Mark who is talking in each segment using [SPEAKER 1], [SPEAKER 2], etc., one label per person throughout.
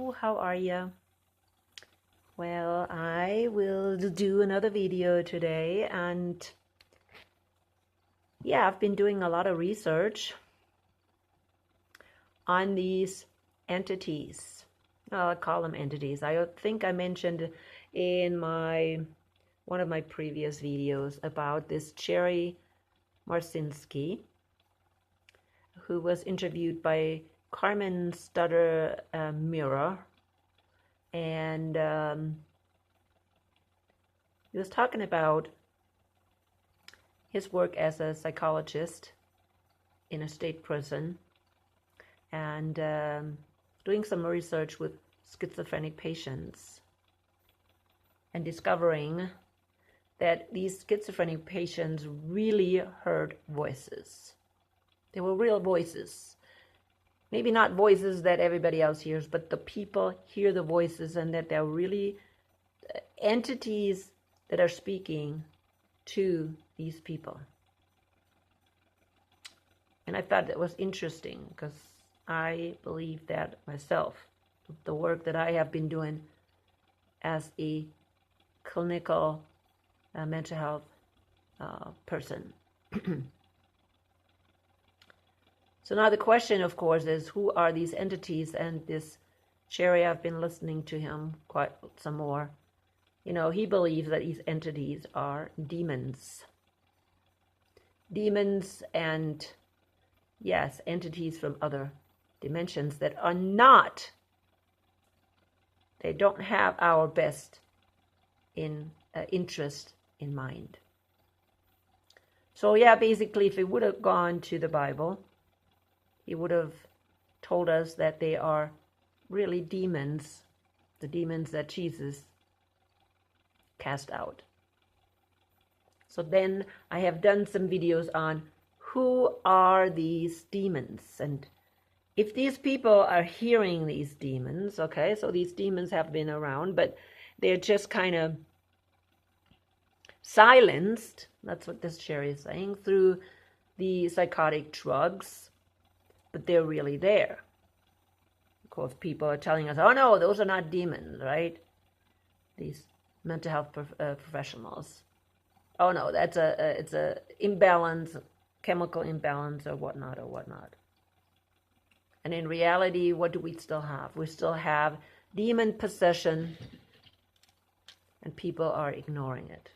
[SPEAKER 1] Hello, how are you? Well, I will do another video today, and yeah, I've been doing a lot of research on these entities. I call them entities. I think I mentioned in one of my previous videos about this Cherry Marcinski, who was interviewed by Carmen Stutter Mirror, and he was talking about his work as a psychologist in a state prison, and doing some research with schizophrenic patients, and discovering that these schizophrenic patients really heard voices. They were real voices. Maybe not voices that everybody else hears, but the people hear the voices, and that they're really entities that are speaking to these people. And I thought that was interesting because I believe that myself. The work that I have been doing as a clinical mental health person. So now the question, of course, is who are these entities? And this Cherry, I've been listening to him quite some more. You know, he believes that these entities are demons. Demons and, yes, entities from other dimensions that are not, they don't have our best interest in mind. So yeah, basically, if he would have gone to the Bible, he would have told us that they are really demons, the demons that Jesus cast out. So then I have done some videos on who are these demons, and if these people are hearing these demons, okay, so these demons have been around, but they're just kind of silenced, that's what this Cherry is saying, through the psychotic drugs, but they're really there. Of course, people are telling us, oh no, those are not demons, right? These mental health professionals. Oh no, it's a imbalance, chemical imbalance or whatnot. And in reality, what do we still have? We still have demon possession, and people are ignoring it.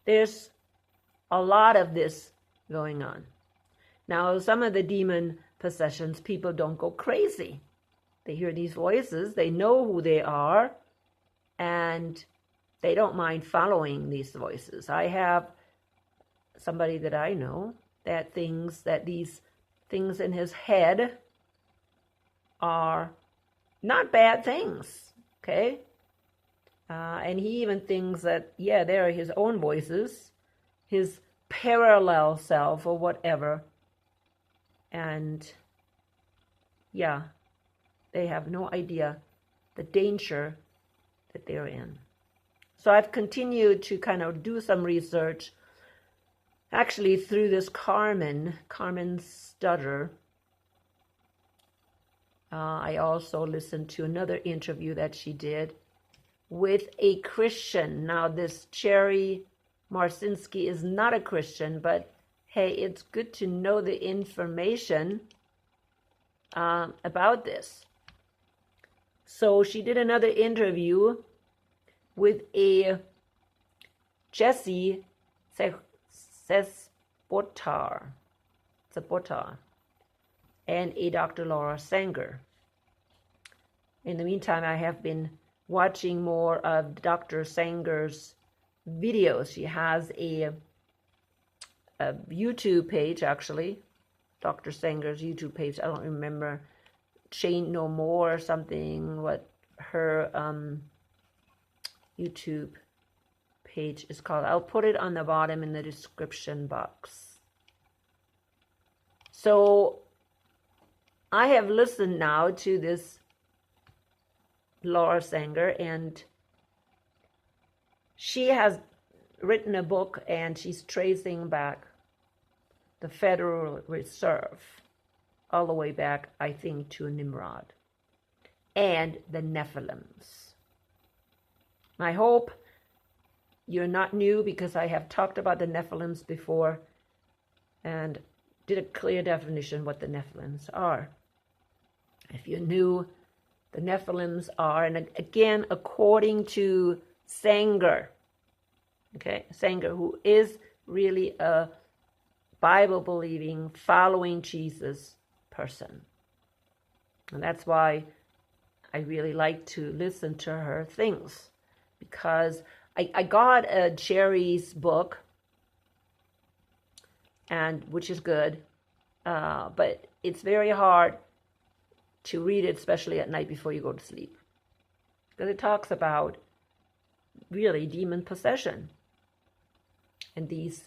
[SPEAKER 1] There's a lot of this going on. Now, some of the demon possessions, people don't go crazy. They hear these voices, they know who they are, and they don't mind following these voices. I have somebody that I know that thinks that these things in his head are not bad things, okay? And he even thinks that, yeah, they are his own voices, his parallel self or whatever. And yeah, they have no idea the danger that they're in. So I've continued to kind of do some research, actually through this Carmen Stutter. I also listened to another interview that she did with a Christian. Now, this Cherry Marcinski is not a Christian, but hey, it's good to know the information about this. So she did another interview with a Jesse Spotar and a Dr. Laura Sanger. In the meantime, I have been watching more of Dr. Sanger's videos. She has a YouTube page, actually, Dr. Sanger's YouTube page. I don't remember, Chain No More or something, what her YouTube page is called. I'll put it on the bottom in the description box. So I have listened now to this Laura Sanger, and she has written a book, and she's tracing back the Federal Reserve all the way back, I think, to Nimrod. and the Nephilims. I hope you're not new, because I have talked about the Nephilims before and did a clear definition what the Nephilims are. If you're new, the Nephilims are, and again, according to Sanger, Sanger, who is really a Bible-believing, following Jesus person. And that's why I really like to listen to her things, because I got Jerry's book, and which is good, but it's very hard to read it, especially at night before you go to sleep, because it talks about really demon possession. And these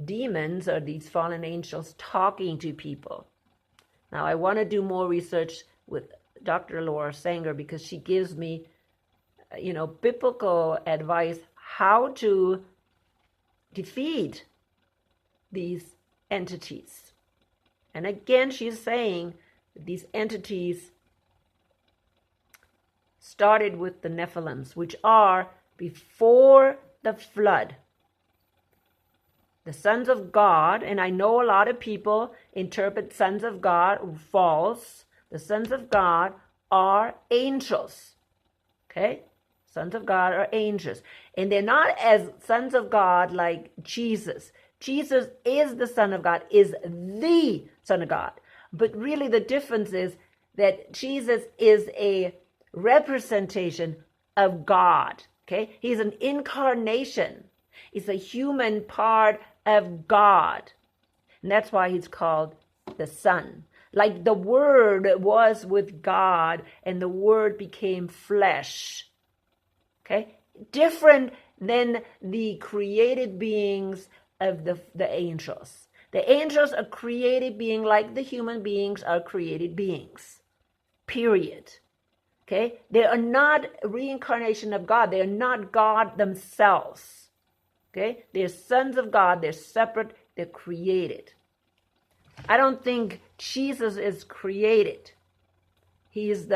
[SPEAKER 1] demons are these fallen angels talking to people. Now, I want to do more research with Dr. Laura Sanger, because she gives me, biblical advice how to defeat these entities. And again, she's saying that these entities started with the Nephilims, which are before the flood. The sons of God, and I know a lot of people interpret sons of God false. The sons of God are angels. Okay? Sons of God are angels. And they're not as sons of God like Jesus. Jesus is the Son of God, is the Son of God. But really the difference is that Jesus is a representation of God. Okay? He's an incarnation. He's a human part of God. And that's why he's called the Son. Like the Word was with God and the Word became flesh. Okay? Different than the created beings of the angels. The angels are created beings like the human beings are created beings. Period. Okay? They are not a reincarnation of God. They are not God themselves. Okay? They're sons of God. They're separate. They're created. I don't think Jesus is created. He is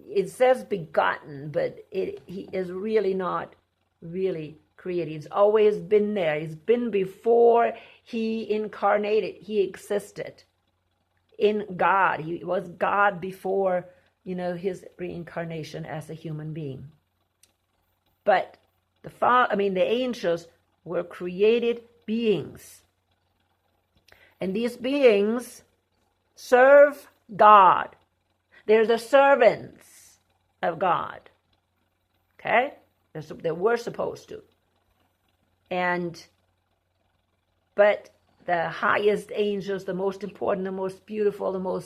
[SPEAKER 1] it says begotten, but he is really not really created. He's always been there. He's been before he incarnated. He existed in God. He was God before, his reincarnation as a human being. But the angels were created beings. And these beings serve God. They're the servants of God. Okay? They were supposed to. But the highest angels, the most important, the most beautiful, the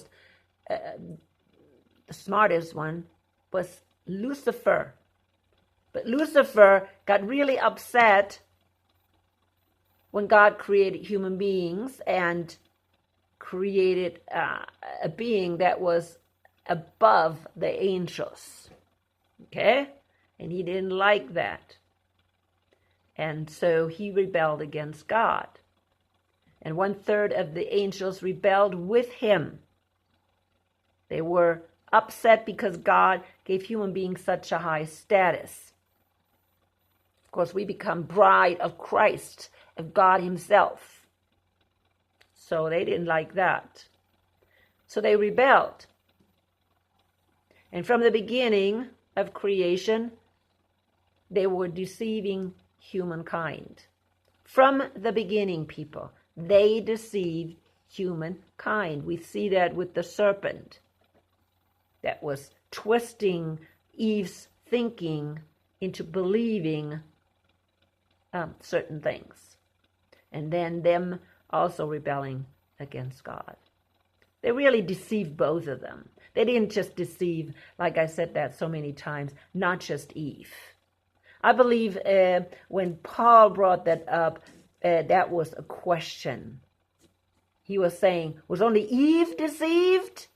[SPEAKER 1] smartest one was Lucifer. But Lucifer got really upset when God created human beings and created a being that was above the angels. Okay? And he didn't like that. And so he rebelled against God. And 1/3 of the angels rebelled with him. They were upset because God gave human beings such a high status. Of course, we become bride of Christ, of God himself. So they didn't like that. So they rebelled. And from the beginning of creation, they were deceiving humankind. From the beginning, people, they deceived humankind. We see that with the serpent that was twisting Eve's thinking into believing certain things. And then them also rebelling against God. They really deceived both of them. They didn't just deceive, like I said that so many times, not just Eve. I believe when Paul brought that up, that was a question. He was saying, was only Eve deceived?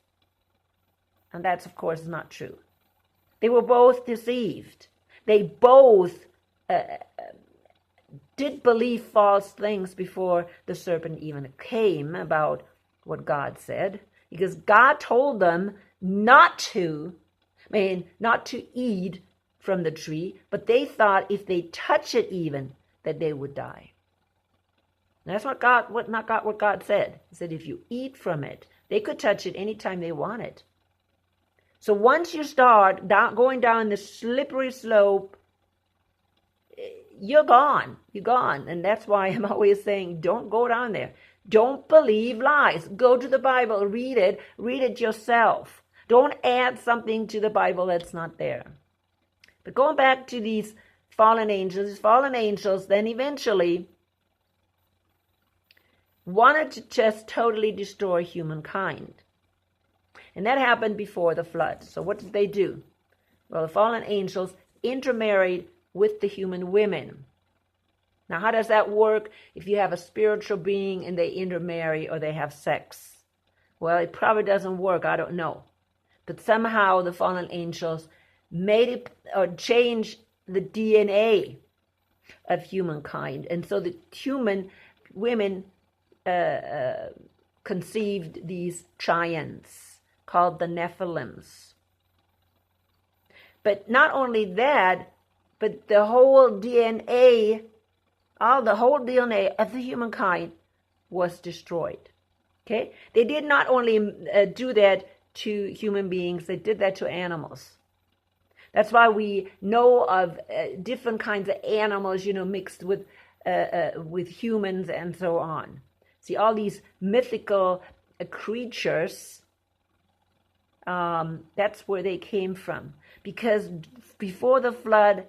[SPEAKER 1] And that's, of course, not true. They were both deceived. They both did believe false things before the serpent even came about what God said. Because God told them not to eat from the tree, but they thought if they touch it even, that they would die. And that's what God said. He said if you eat from it, they could touch it anytime they wanted. So once you start going down the slippery slope, you're gone. You're gone. And that's why I'm always saying, don't go down there. Don't believe lies. Go to the Bible, read it yourself. Don't add something to the Bible that's not there. But going back to these fallen angels then eventually wanted to just totally destroy humankind. And that happened before the flood. So what did they do? Well, the fallen angels intermarried with the human women. Now, how does that work if you have a spiritual being and they intermarry or they have sex? Well, it probably doesn't work. I don't know. But somehow the fallen angels made it or changed the DNA of humankind. And so the human women conceived these giants called the Nephilims. But not only that, but the whole DNA of the humankind was destroyed. Okay? They did not only do that to human beings, they did that to animals. That's why we know of different kinds of animals, mixed with humans and so on. See, all these mythical creatures, that's where they came from. Because before the flood,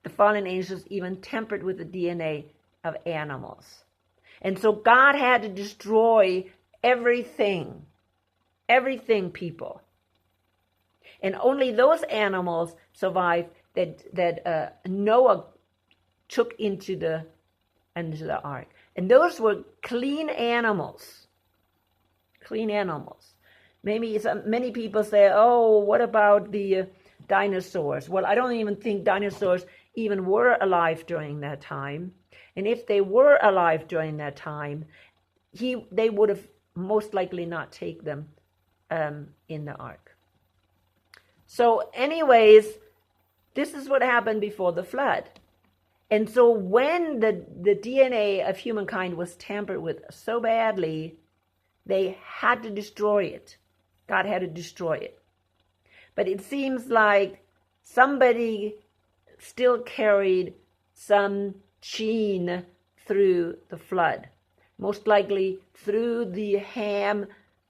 [SPEAKER 1] the fallen angels even tempered with the DNA of animals. And so God had to destroy everything, people. And only those animals survived that Noah took into the ark. And those were clean animals. Clean animals. Many people say, oh, what about the dinosaurs? Well, I don't even think dinosaurs even were alive during that time. And if they were alive during that time, they would have most likely not take them in the ark. So anyways, this is what happened before the flood. And so when the DNA of humankind was tampered with so badly, they had to destroy it. God had to destroy it. But it seems like somebody still carried some gene through the flood. Most likely through the Ham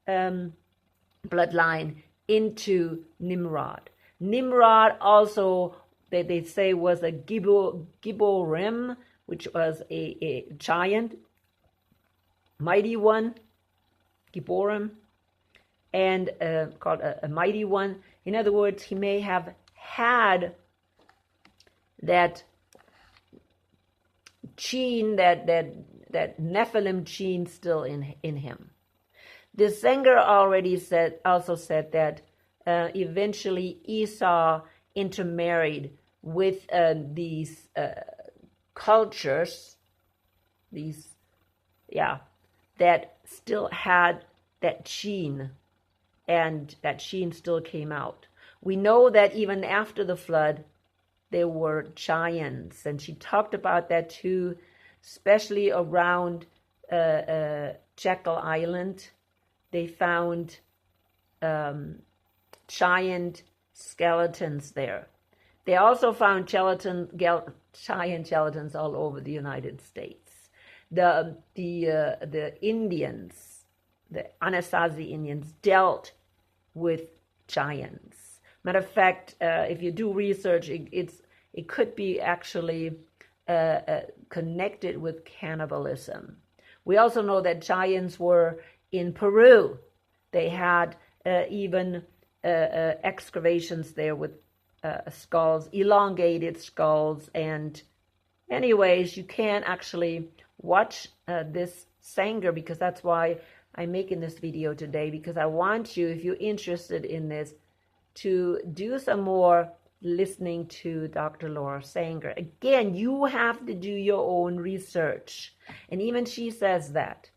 [SPEAKER 1] bloodline into Nimrod. Nimrod also, they say, was a Gibborim, which was a giant, mighty one, Gibborim, and called a mighty one. In other words, he may have had that gene, that Nephilim gene still in him. The Sanger also said that eventually Esau intermarried with these cultures, that still had that gene, and that gene still came out. We know that even after the flood, there were giants, and she talked about that too, especially around Jekyll Island. They found giant skeletons there. They also found giant skeletons all over the United States. The Indians, the Anasazi Indians, dealt with giants. Matter of fact, if you do research, it could be actually connected with cannibalism. We also know that giants were in Peru. They had even excavations there with skulls, elongated skulls. And anyways, you can actually watch this Sanger, because that's why I'm making this video today, because I want you, if you're interested in this, to do some more listening to Dr. Laura Sanger. Again, you have to do your own research. And even she says that.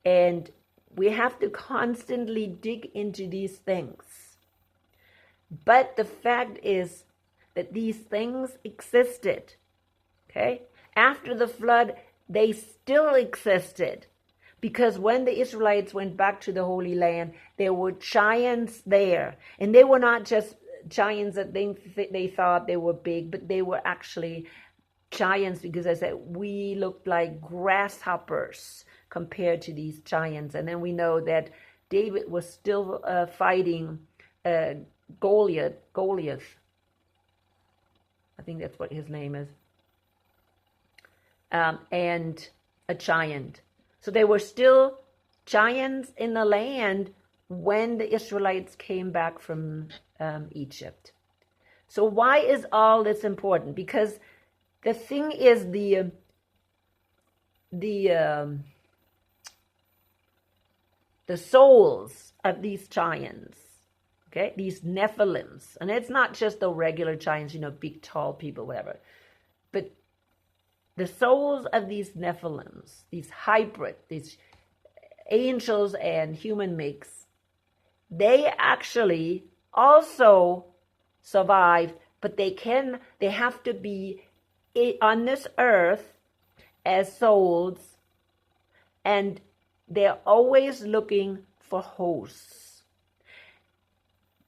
[SPEAKER 1] And We have to constantly dig into these things. But the fact is that these things existed. Okay? After the flood, they still existed. Because when the Israelites went back to the Holy Land, there were giants there. And they were not just giants that they thought they were big, but they were actually giants, because I said we looked like grasshoppers compared to these giants. And then we know that David was still fighting Goliath. I think that's what his name is. And a giant. So there were still giants in the land when the Israelites came back from Egypt. So why is all this important? Because the thing is the souls of these giants, okay, these Nephilims, and it's not just the regular giants, big, tall people, whatever, but the souls of these Nephilims, these hybrid, these angels and human mix, they actually also survived, but they have to be on this earth as souls, and they're always looking for hosts.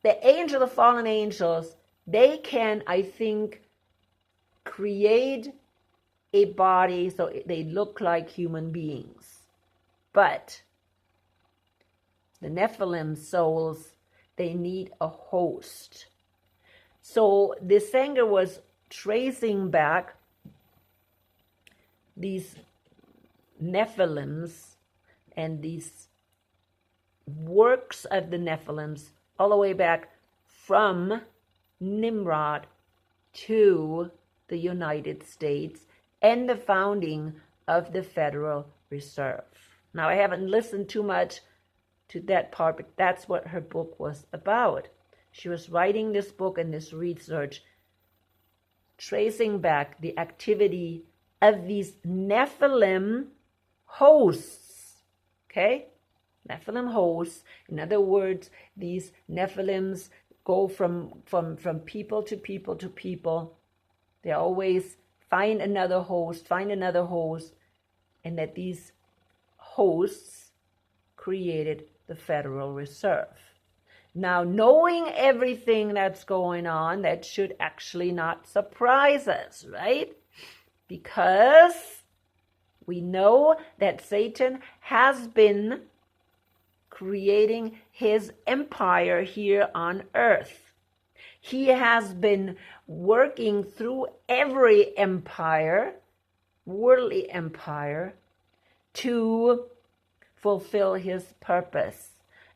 [SPEAKER 1] The fallen angels, they can, I think, create a body so they look like human beings. But the Nephilim souls, they need a host. So the singer was tracing back these Nephilims and these works of the Nephilims all the way back from Nimrod to the United States and the founding of the Federal Reserve. Now, I haven't listened too much to that part, but that's what her book was about. She was writing this book and this research, tracing back the activity of these Nephilim hosts. Okay? Nephilim hosts. In other words, these Nephilims go from people to people to people. They always find another host, and that these hosts created the Federal Reserve. Now, knowing everything that's going on, that should actually not surprise us, right? Because we know that Satan has been creating his empire here on earth. He has been working through every empire, worldly empire, to fulfill his purpose.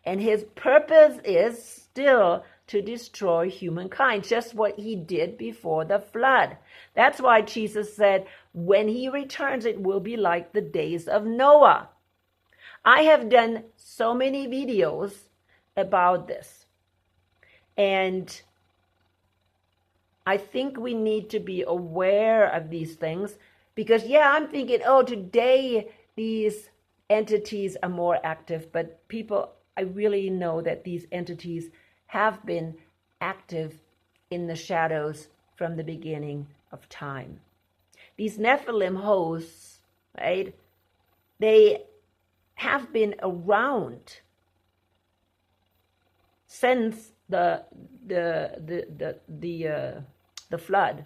[SPEAKER 1] And his purpose is still to destroy humankind, just what he did before the flood. That's why Jesus said, when he returns, it will be like the days of Noah. I have done so many videos about this. And I think we need to be aware of these things because, I'm thinking, today these entities are more active, but I really know that these entities have been active in the shadows from the beginning of time. These Nephilim hosts, right, they have been around since the flood.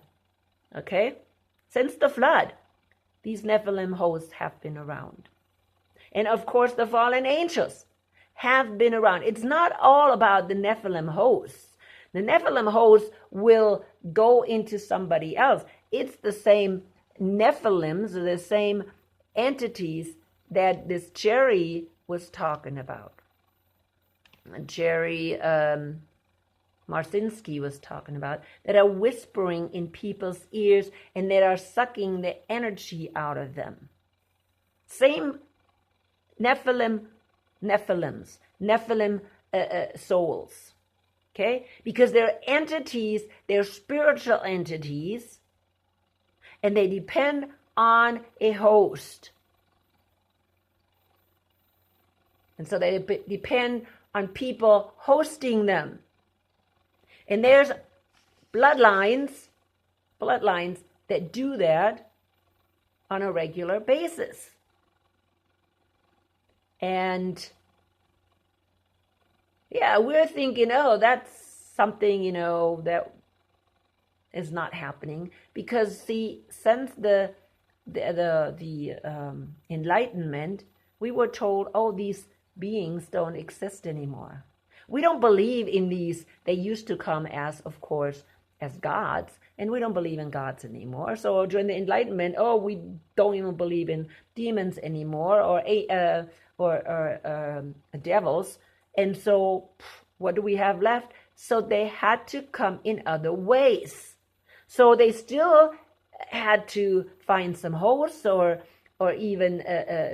[SPEAKER 1] Okay? Since the flood, these Nephilim hosts have been around. And of course, the fallen angels have been around. It's not all about the Nephilim hosts. The Nephilim hosts will go into somebody else. It's the same Nephilims, the same entities that this Jerry was talking about. Jerry Marcinski was talking about, that are whispering in people's ears and that are sucking the energy out of them. Same Nephilim souls. Okay? Because they're entities, they're spiritual entities, and they depend on a host. And so they depend on people hosting them. And there's bloodlines that do that on a regular basis. And yeah, we're thinking, oh, that's something, that is not happening. Because see, since the Enlightenment, we were told, oh, these beings don't exist anymore. We don't believe in these. They used to come as, of course, as gods, and we don't believe in gods anymore. So during the Enlightenment, oh, we don't even believe in demons anymore, or devils. And so what do we have left? So they had to come in other ways. So they still had to find some hosts, or even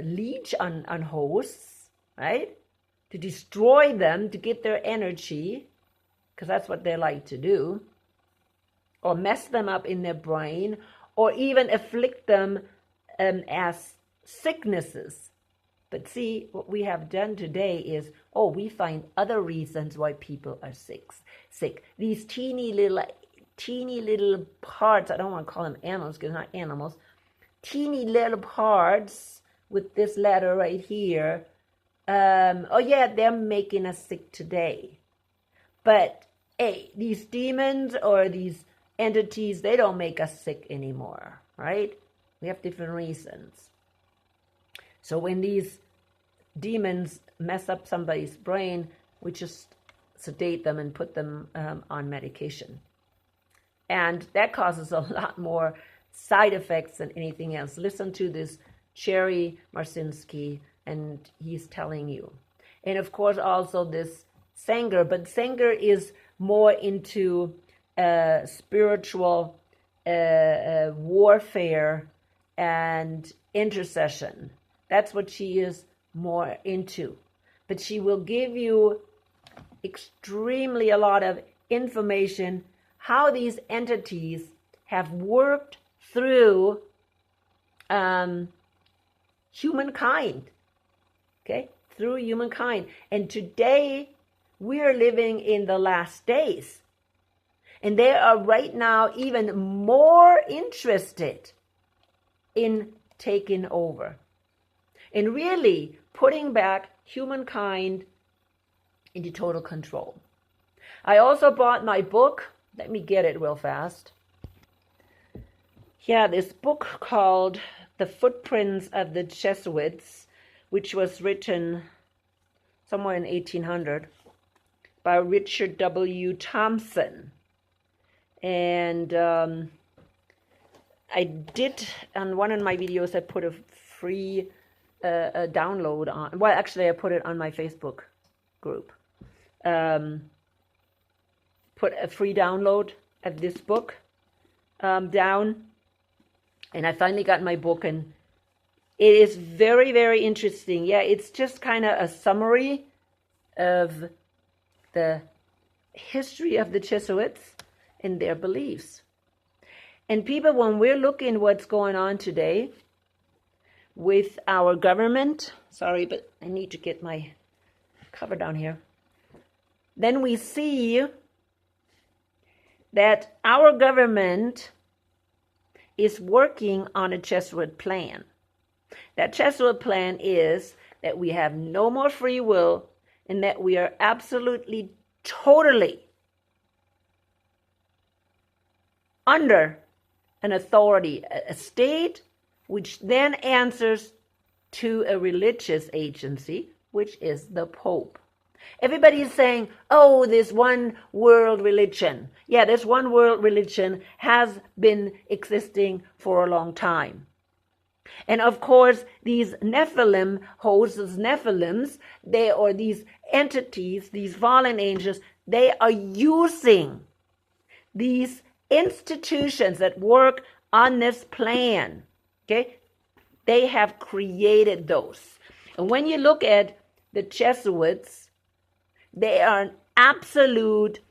[SPEAKER 1] leech on hosts, right? To destroy them, to get their energy, because that's what they like to do, or mess them up in their brain, or even afflict them as sicknesses. But see, what we have done today is, we find other reasons why people are sick. These teeny little parts, I don't want to call them animals because they're not animals, teeny little parts with this letter right here, they're making us sick today. But hey, these demons or these entities, they don't make us sick anymore, right? We have different reasons. So when these demons mess up somebody's brain, we just sedate them and put them on medication. And that causes a lot more side effects than anything else. Listen to this Cherry Marcinski, and he's telling you. And of course also this Sanger, but Sanger is more into spiritual warfare and intercession. That's what she is more into. But she will give you extremely a lot of information how these entities have worked through humankind. Okay? Through humankind. And today we are living in the last days. And they are right now even more interested in taking over and really putting back humankind into total control. I also bought my book. Let me get it real fast. Yeah, this book called The Footprints of the Jesuits, which was written somewhere in 1800 by Richard W. Thompson. And I did, on one of my videos, I put a free download on. Well, actually, I put it on my Facebook group. Put a free download of this book down. And I finally got my book, and it is very, very interesting. Yeah, it's just kind of a summary of the history of the Jesuits and their beliefs. And people, when we're looking what's going on today with our government, sorry, but I need to get my cover down here, then we see that our government is working on a Jesuit plan. That Jesuit plan is that we have no more free will and that we are absolutely, totally under an authority, a state, which then answers to a religious agency, which is the Pope. Everybody is saying, oh, this one world religion. Yeah, this one world religion has been existing for a long time. And of course, these Nephilim hosts, Nephilims, or these entities, these fallen angels, they are using these institutions that work on this plan. Okay? They have created those. And when you look at the Jesuits, they are an absolute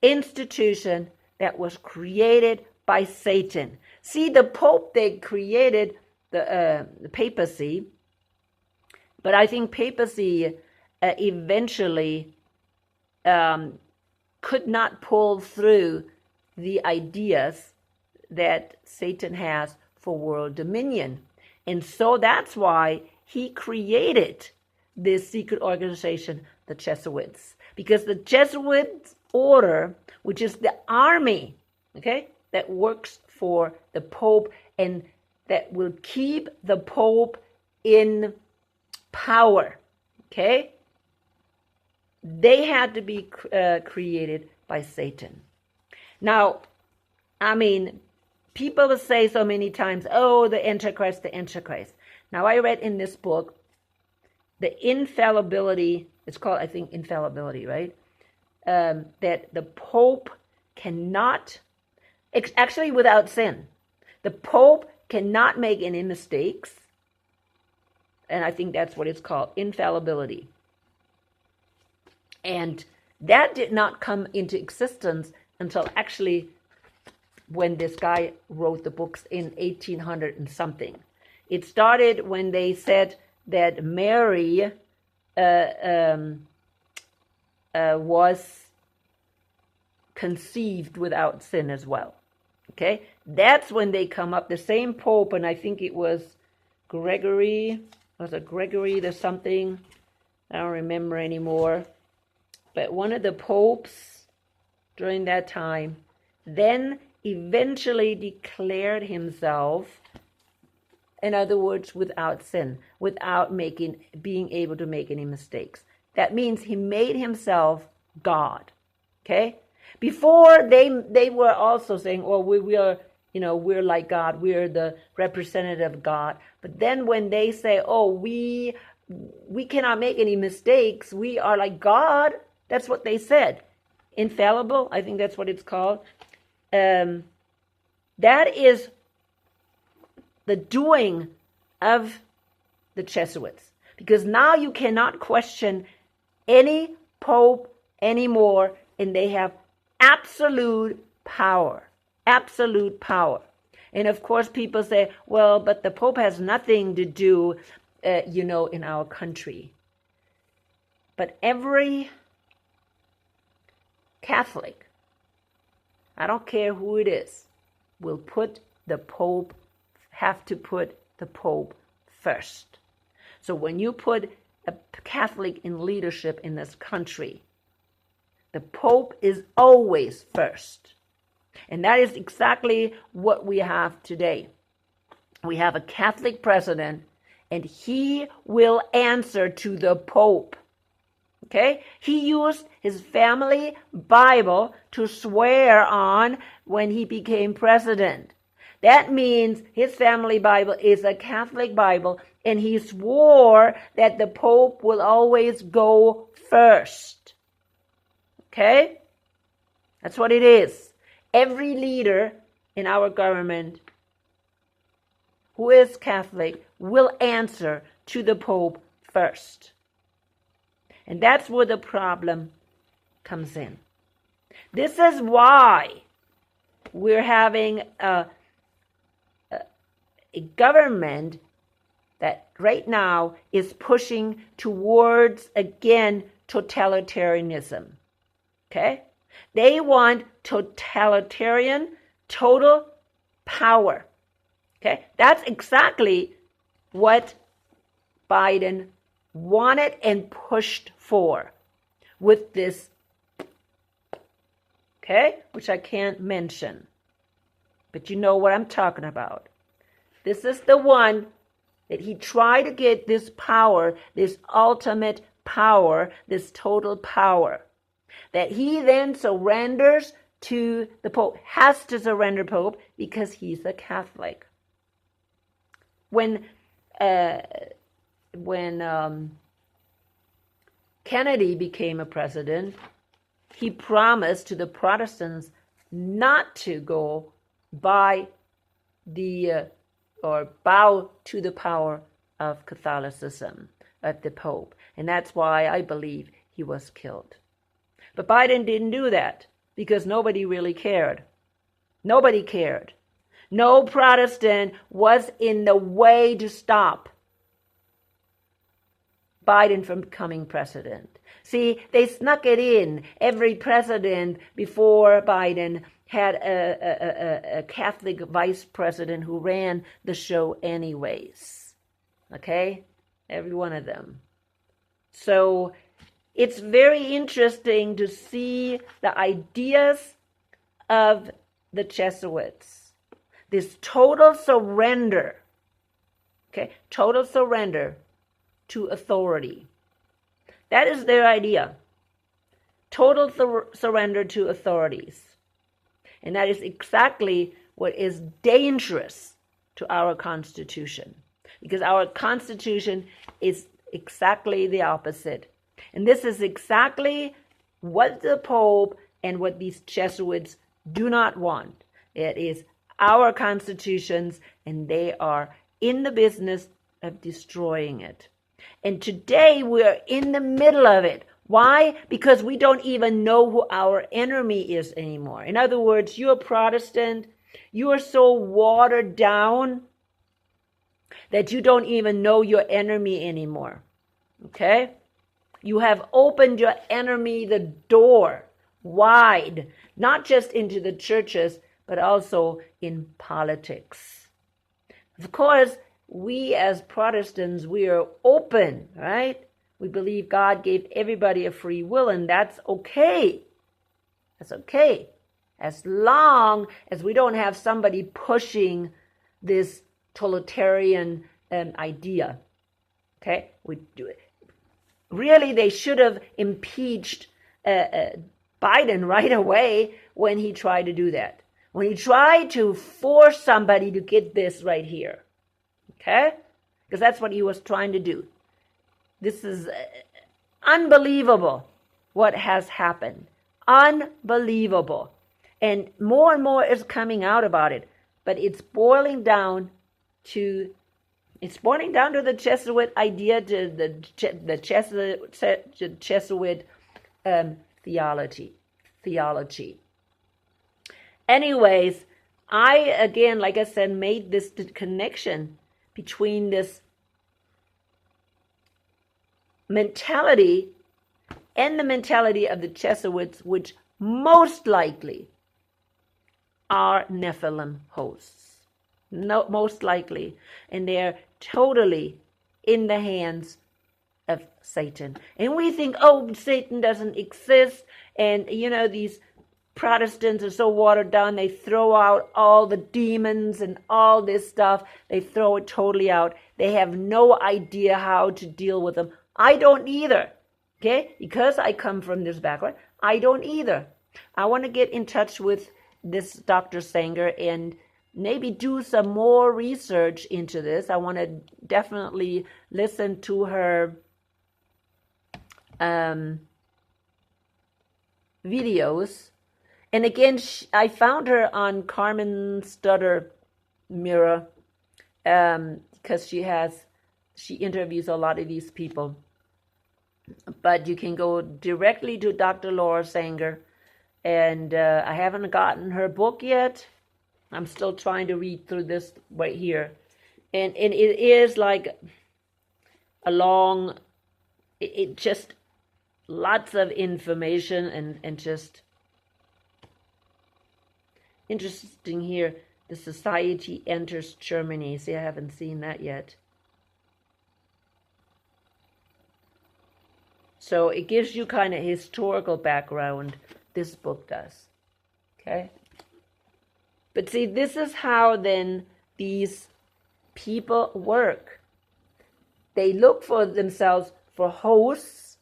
[SPEAKER 1] institution that was created by Satan. See, the Pope, they created the papacy But I think papacy eventually could not pull through the ideas that Satan has for world dominion. And so that's why he created this secret organization, the Jesuits. Because the Jesuit order, which is the army, okay, that works for the Pope and that will keep the Pope in power, okay, they had to be created by Satan. Now, I mean, people say so many times, oh, the Antichrist, the Antichrist. Now, I read in this book, the infallibility, it's called, I think, infallibility, right? That the Pope cannot, actually without sin, the Pope cannot make any mistakes. And I think that's what it's called, infallibility. And that did not come into existence until actually when this guy wrote the books in 1800 and something. It started when they said that Mary was conceived without sin as well. Okay, that's when they come up. The same Pope, and I think it was Gregory. Was it Gregory? There's something I don't remember anymore. But one of the popes during that time then eventually declared himself, in other words, without sin, without being able to make any mistakes. That means he made himself God. Okay? Before they were also saying, oh, we are, we're like God, we're the representative of God. But then when they say, oh, we cannot make any mistakes, we are like God, that's what they said. Infallible, I think that's what it's called. That is the doing of the Jesuits. Because now you cannot question any pope anymore, and they have absolute power. Absolute power. And of course people say, well, but the Pope has nothing to do, in our country. But every Catholic, I don't care who it is, will have to put the Pope first. So when you put a Catholic in leadership in this country, the Pope is always first. And that is exactly what we have today. We have a Catholic president, and he will answer to the Pope. Okay? He used his family Bible to swear on when he became president. That means his family Bible is a Catholic Bible, and he swore that the Pope will always go first. Okay? That's what it is. Every leader in our government who is Catholic will answer to the Pope first. And that's where the problem comes in. This is why we're having a government that right now is pushing towards, again, totalitarianism. Okay? They want totalitarian, total power. Okay? That's exactly what Biden wanted and pushed for with this, okay, which I can't mention. But you know what I'm talking about. This is the one that he tried to get this power, this ultimate power, this total power, that he then surrenders to the Pope, has to surrender Pope because he's a Catholic. When Kennedy became a president, he promised to the Protestants not to go by the or bow to the power of Catholicism, of the Pope. And that's why I believe he was killed. But Biden didn't do that because nobody really cared. Nobody cared. No Protestant was in the way to stop. Biden from becoming president. See, they snuck it in. Every president before Biden had a Catholic vice president who ran the show anyways. Okay? Every one of them. So it's very interesting to see the ideas of the Jesuits. This total surrender. Okay? Total surrender to authority. That is their idea. Total surrender to authorities. And that is exactly what is dangerous to our Constitution. Because our Constitution is exactly the opposite. And this is exactly what the Pope and what these Jesuits do not want. It is our constitutions, and they are in the business of destroying it. And today we are in the middle of it. Why? Because we don't even know who our enemy is anymore. In other words, you're a Protestant, you are so watered down that you don't even know your enemy anymore. Okay? You have opened your enemy the door wide, not just into the churches, but also in politics. Of course, we as Protestants, we are open, right? We believe God gave everybody a free will, and that's okay. That's okay. As long as we don't have somebody pushing this totalitarian idea. Okay? We do it. Really, they should have impeached Biden right away when he tried to do that. When he tried to force somebody to get this right here. Okay? Because that's what he was trying to do. This is unbelievable what has happened. Unbelievable. And more is coming out about it. But it's boiling down to the Jesuit idea, to the Jesuit theology. Anyways, I, again, like I said, made this connection between this mentality and the mentality of the Jesuits, which most likely are Nephilim hosts. No, most likely. And they're totally in the hands of Satan. And we think, oh, Satan doesn't exist. And, these Protestants are so watered down, they throw out all the demons and all this stuff. They throw it totally out. They have no idea how to deal with them. I don't either. Okay? Because I come from this background, I don't either. I want to get in touch with this Dr. Sanger and maybe do some more research into this. I want to definitely listen to her videos. And again, I found her on Carmen Stutter Mirror because she interviews a lot of these people. But you can go directly to Dr. Laura Sanger. And I haven't gotten her book yet. I'm still trying to read through this right here. And it is like a long, it just lots of information and just interesting here. The Society Enters Germany. See, I haven't seen that yet. So it gives you kind of historical background. This book does. Okay? But see, this is how then these people work. They look for themselves for hosts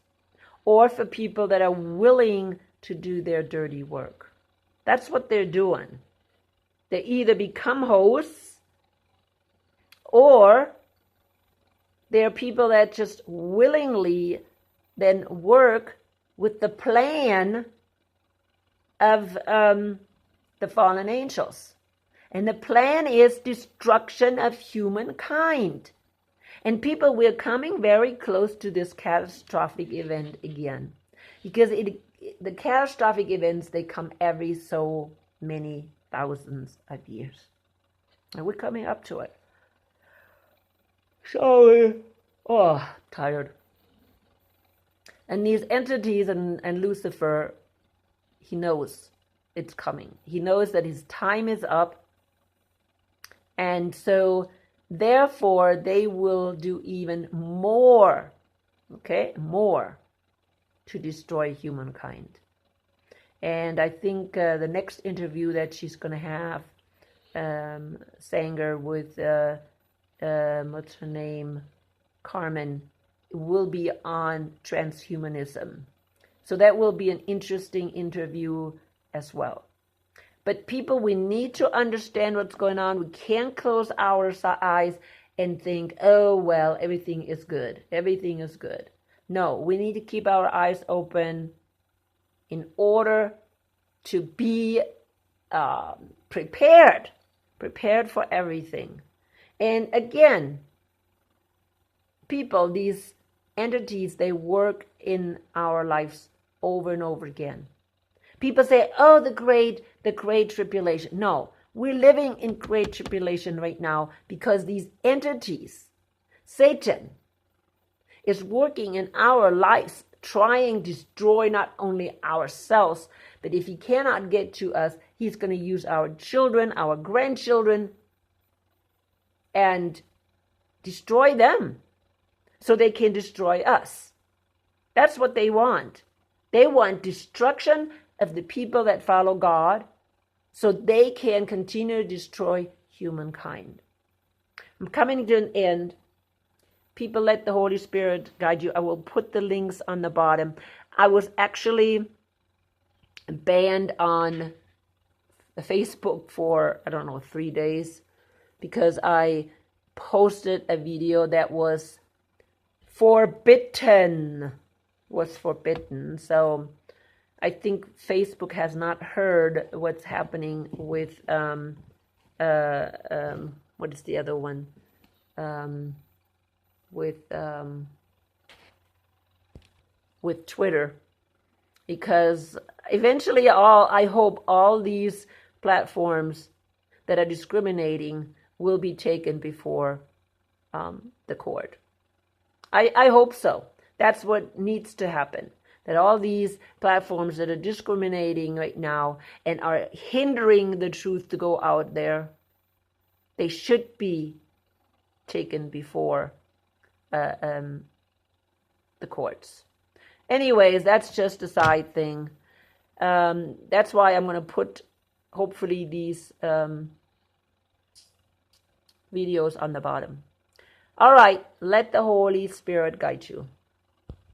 [SPEAKER 1] or for people that are willing to do their dirty work. That's what they're doing. They either become hosts or they're people that just willingly then work with the plan of the fallen angels. And the plan is destruction of humankind. And people, we're coming very close to this catastrophic event again. Because the catastrophic events, they come every so many thousands of years. And we're coming up to it. Shall we? Oh, tired. And these entities and Lucifer, he knows it's coming. He knows that his time is up. And so, therefore, they will do even more, more to destroy humankind. And I think the next interview that she's going to have, Sanger with, what's her name, Carmen, will be on transhumanism. So that will be an interesting interview as well. But people, we need to understand what's going on. We can't close our eyes and think, oh, well, everything is good. Everything is good. No, we need to keep our eyes open in order to be prepared for everything. And again, people, these entities, they work in our lives over and over again. People say, oh, the great tribulation. No, we're living in great tribulation right now because these entities, Satan, is working in our lives, trying to destroy not only ourselves, but if he cannot get to us, he's going to use our children, our grandchildren, and destroy them so they can destroy us. That's what they want. They want destruction of the people that follow God so they can continue to destroy humankind. I'm coming to an end. People, let the Holy Spirit guide you. I will put the links on the bottom. I was actually banned on Facebook for, 3 days because I posted a video that was forbidden. So I think Facebook has not heard what's happening with, what is the other one? With Twitter, because eventually I hope all these platforms that are discriminating will be taken before the court. I hope so. That's what needs to happen. That all these platforms that are discriminating right now and are hindering the truth to go out there, they should be taken before the courts. Anyways, that's just a side thing. That's why I'm going to put, hopefully, these videos on the bottom. All right, let the Holy Spirit guide you.